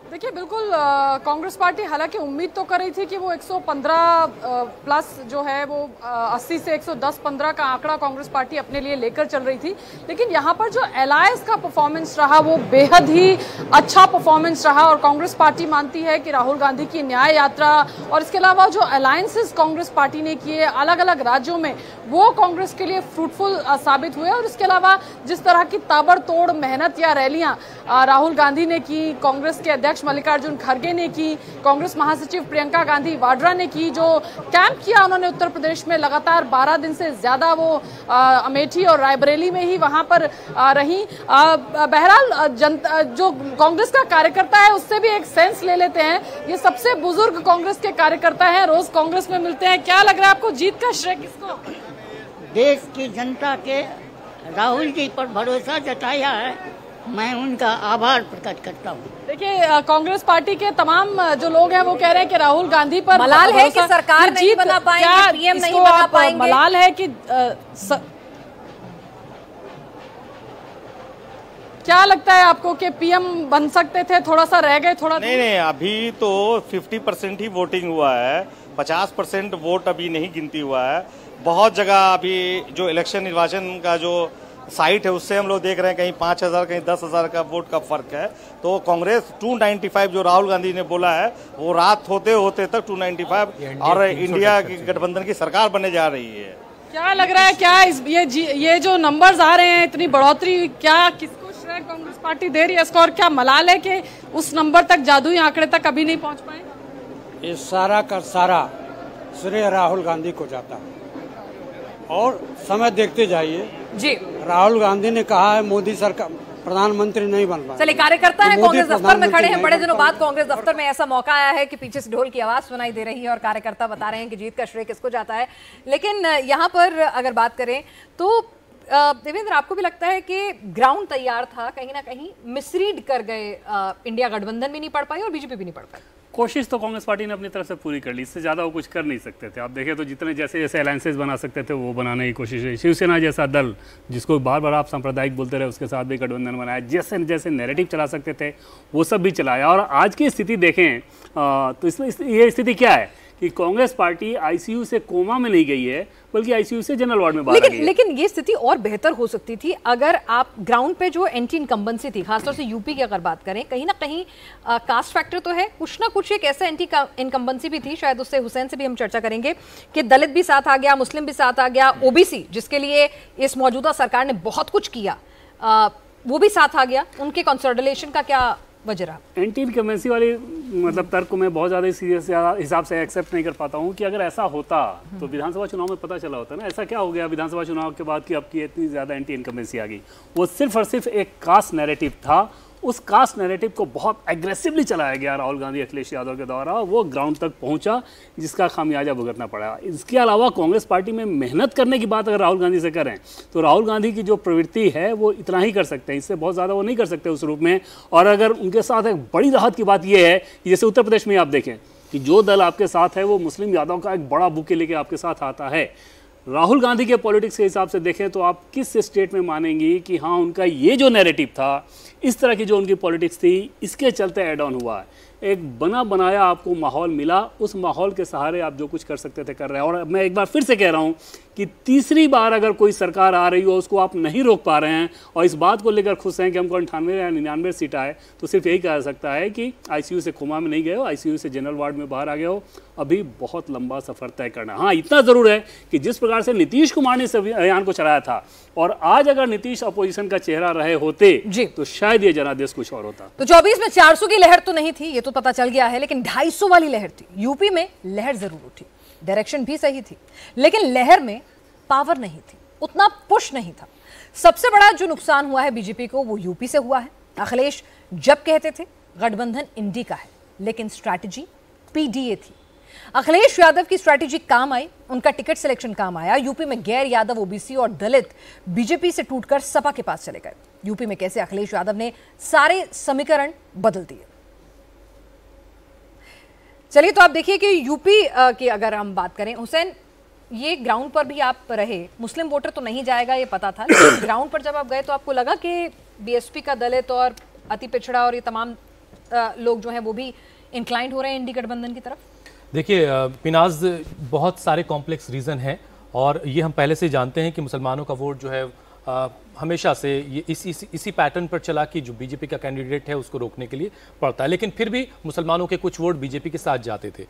देखिए बिल्कुल कांग्रेस पार्टी हालांकि उम्मीद तो कर रही थी कि वो 115 प्लस जो है वो 80 से 110-15 का आंकड़ा कांग्रेस पार्टी अपने लिए लेकर चल रही थी, लेकिन यहाँ पर जो अलायंस का परफॉर्मेंस रहा वो बेहद ही अच्छा परफॉर्मेंस रहा। और कांग्रेस पार्टी मानती है कि राहुल गांधी की न्याय यात्रा और इसके अलावा जो अलायंसेस कांग्रेस पार्टी ने किए अलग अलग राज्यों में वो कांग्रेस के लिए फ्रूटफुल साबित हुए। और इसके अलावा जिस तरह की ताबड़तोड़ मेहनत या रैलियां राहुल गांधी ने की, कांग्रेस के अध्यक्ष मल्लिकार्जुन खड़गे ने की, कांग्रेस महासचिव प्रियंका गांधी वाड्रा ने की, जो कैंप किया उन्होंने उत्तर प्रदेश में लगातार 12 दिन से ज्यादा वो अमेठी और रायबरेली में ही वहां पर रही। बहरहाल जनता जो कांग्रेस का कार्यकर्ता है उससे भी एक सेंस ले लेते हैं। ये सबसे बुजुर्ग कांग्रेस के कार्यकर्ता हैं, रोज कांग्रेस में मिलते हैं। क्या लग रहा है आपको, जीत का श्रेय किसको? देश की जनता के राहुल जी पर भरोसा जताया है, मैं उनका आभार प्रकट करता हूँ। देखिए कांग्रेस पार्टी के तमाम जो लोग हैं वो कह रहे हैं कि राहुल गांधी पर मलाल है कि सरकार नहीं बना पाएंगे, पीएम नहीं बना पाएंगे। मलाल है कि क्या लगता है आपको कि पीएम बन सकते थे, थोड़ा सा रह गए? थोड़ा नहीं, अभी तो 50% ही वोटिंग हुआ है, 50% वोट अभी नहीं गिनती हुआ है। बहुत जगह अभी जो इलेक्शन निर्वाचन का जो साइट है उससे हम लोग देख रहे हैं कहीं 5,000 कहीं 10,000 का वोट का फर्क है। तो कांग्रेस 295 जो राहुल गांधी ने बोला है वो रात होते होते तक 295 और इंडिया की गठबंधन की सरकार बनने जा रही है। क्या लग रहा है, क्या ये जो नंबर्स आ रहे हैं इतनी बढ़ोतरी, क्या किसको श्रेय कांग्रेस पार्टी दे रही है इसको? और क्या मलाल है कि उस नंबर तक, जादुई आंकड़े तक अभी नहीं पहुंच पाए? ये सारा का सारा श्रेय राहुल गांधी को जाता है और समय देखते जाइए जी। राहुल गांधी ने कहा है मोदी सरकार प्रधानमंत्री नहीं बन पाए। चलिए, कार्यकर्ता है कांग्रेस दफ्तर में खड़े हैं, बड़े दिनों बाद कांग्रेस दफ्तर में ऐसा मौका आया है कि पीछे से ढोल की आवाज सुनाई दे रही है और कार्यकर्ता बता रहे हैं कि जीत का श्रेय किसको जाता है। लेकिन यहाँ पर अगर बात करें तो देवेंद्र, आपको भी लगता है कि ग्राउंड तैयार था, कहीं ना कहीं मिसरीड कर गए, इंडिया गठबंधन भी नहीं पढ़ पाई और बीजेपी भी नहीं पढ़ पाई? कोशिश तो कांग्रेस पार्टी ने अपनी तरफ से पूरी कर ली, इससे ज़्यादा वो कुछ कर नहीं सकते थे। आप देखें तो जितने जैसे जैसे अलायंसेस बना सकते थे वो बनाने की कोशिश है। शिवसेना जैसा दल जिसको बार बार आप सांप्रदायिक बोलते रहे उसके साथ भी गठबंधन बनाया, जैसे जैसे नैरेटिव चला सकते थे वो सब भी चलाया। और आज की स्थिति देखें तो इसमें ये स्थिति क्या है कि कांग्रेस पार्टी आईसीयू से कोमा में नहीं गई है बल्कि आईसीयू से जनरल वार्ड में बाहर गई है। लेकिन ये स्थिति और बेहतर हो सकती थी अगर आप ग्राउंड पे जो एंटी इनकम्बेंसी थी, खासतौर से यूपी की अगर बात करें, कहीं ना कहीं कास्ट फैक्टर तो है, कुछ ना कुछ एक ऐसा एंटी इनकम्बेंसी भी थी, शायद उससे हुसैन से भी हम चर्चा करेंगे कि दलित भी साथ आ गया, मुस्लिम भी साथ आ गया, ओबीसी जिसके लिए इस मौजूदा सरकार ने बहुत कुछ किया वो भी साथ आ गया। उनके कंसोलिडेशन का क्या वजह रहा? एंटी इनकम्बेंसी वाली मतलब तर्क को मैं बहुत ज़्यादा सीरियस हिसाब से एक्सेप्ट नहीं कर पाता हूँ कि अगर ऐसा होता तो विधानसभा चुनाव में पता चला होता ना ऐसा क्या हो गया विधानसभा चुनाव के बाद कि अब की इतनी ज़्यादा एंटी इनकम्बेंसी आ गई। वो सिर्फ और सिर्फ एक कास्ट नैरेटिव था, उस कास्ट नैरेटिव को बहुत एग्रेसिवली चलाया गया राहुल गांधी अखिलेश यादव के द्वारा, वो ग्राउंड तक पहुंचा जिसका खामियाजा भुगतना पड़ा। इसके अलावा कांग्रेस पार्टी में मेहनत करने की बात अगर राहुल गांधी से करें तो राहुल गांधी की जो प्रवृत्ति है वो इतना ही कर सकते हैं, इससे बहुत ज़्यादा वो नहीं कर सकते उस रूप में। और अगर उनके साथ एक बड़ी राहत की बात यह है कि जैसे उत्तर प्रदेश में आप देखें कि जो दल आपके साथ है वो मुस्लिम यादव का एक बड़ा बुके लेके आपके साथ आता है। राहुल गांधी के पॉलिटिक्स के हिसाब से देखें तो आप किस स्टेट में मानेंगी कि हाँ उनका ये जो नैरेटिव था, इस तरह की जो उनकी पॉलिटिक्स थी, इसके चलते एड ऑन हुआ है। एक बना बनाया आपको माहौल मिला, उस माहौल के सहारे आप जो कुछ कर सकते थे कर रहे हैं। और मैं एक बार फिर से कह रहा हूं कि तीसरी बार अगर कोई सरकार आ रही हो उसको आप नहीं रोक पा रहे हैं और इस बात को लेकर खुश हैं कि हमको 98 या 99 सीट आए, तो सिर्फ यही कहा जा सकता है कि आईसीयू से कोमा में नहीं गए हो, आईसीयू से जनरल वार्ड में बाहर आ गए हो। अभी बहुत लंबा सफर तय करना। हाँ, इतना जरूर है कि जिस प्रकार से नीतीश कुमार ने इस अभियान को चलाया था और आज अगर नीतीश अपोजिशन का चेहरा रहे होते तो शायद ये जनादेश कुछ और होता। तो 24 में 400 की लहर तो नहीं थी, ये तो पता चल गया है, लेकिन 250 वाली लहर थी। यूपी में लहर जरूर उठी, डायरेक्शन भी सही थी, लेकिन लहर में पावर नहीं थी, उतना पुश नहीं था। सबसे बड़ा जो नुकसान हुआ है बीजेपी को वो यूपी से हुआ है। अखिलेश जब कहते थे गठबंधन इंडी का है, लेकिन स्ट्रैटेजी पीडीए थी। अखिलेश यादव की स्ट्रैटेजी काम आई, उनका टिकट सिलेक्शन काम आया। यूपी में गैर यादव, ओबीसी और दलित बीजेपी से टूटकर सपा के पास चले गए। यूपी में कैसे अखिलेश यादव ने सारे समीकरण बदल दिए। चलिए, तो आप देखिए कि यूपी की अगर हम बात करें, हुसैन, ये ग्राउंड पर भी आप रहे, मुस्लिम वोटर तो नहीं जाएगा ये पता था, लेकिन ग्राउंड पर जब आप गए तो आपको लगा कि बीएसपी का दलित और अति पिछड़ा और ये तमाम लोग जो हैं वो भी इंक्लाइंड हो रहे हैं इंडी गठबंधन की तरफ? देखिए पिनाज, बहुत सारे कॉम्प्लेक्स रीज़न हैं और ये हम पहले से जानते हैं कि मुसलमानों का वोट जो है हमेशा से ये इसी पैटर्न पर चला कि जो बीजेपी का कैंडिडेट है उसको रोकने के लिए पड़ता है, लेकिन फिर भी मुसलमानों के कुछ वोट बीजेपी के साथ जाते थे।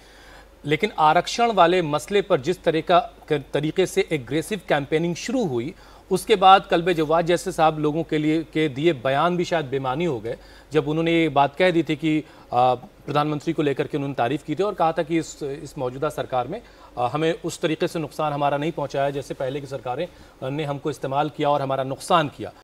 लेकिन आरक्षण वाले मसले पर जिस तरीके से एग्रेसिव कैंपेनिंग शुरू हुई, उसके बाद कल्बे जवाद जैसे साहब लोगों के लिए के दिए बयान भी शायद बेमानी हो गए, जब उन्होंने ये बात कह दी थी कि प्रधानमंत्री को लेकर के उन्होंने तारीफ की थी और कहा था कि इस मौजूदा सरकार में हमें उस तरीके से नुकसान हमारा नहीं पहुंचाया जैसे पहले की सरकारें ने हमको इस्तेमाल किया और हमारा नुकसान किया।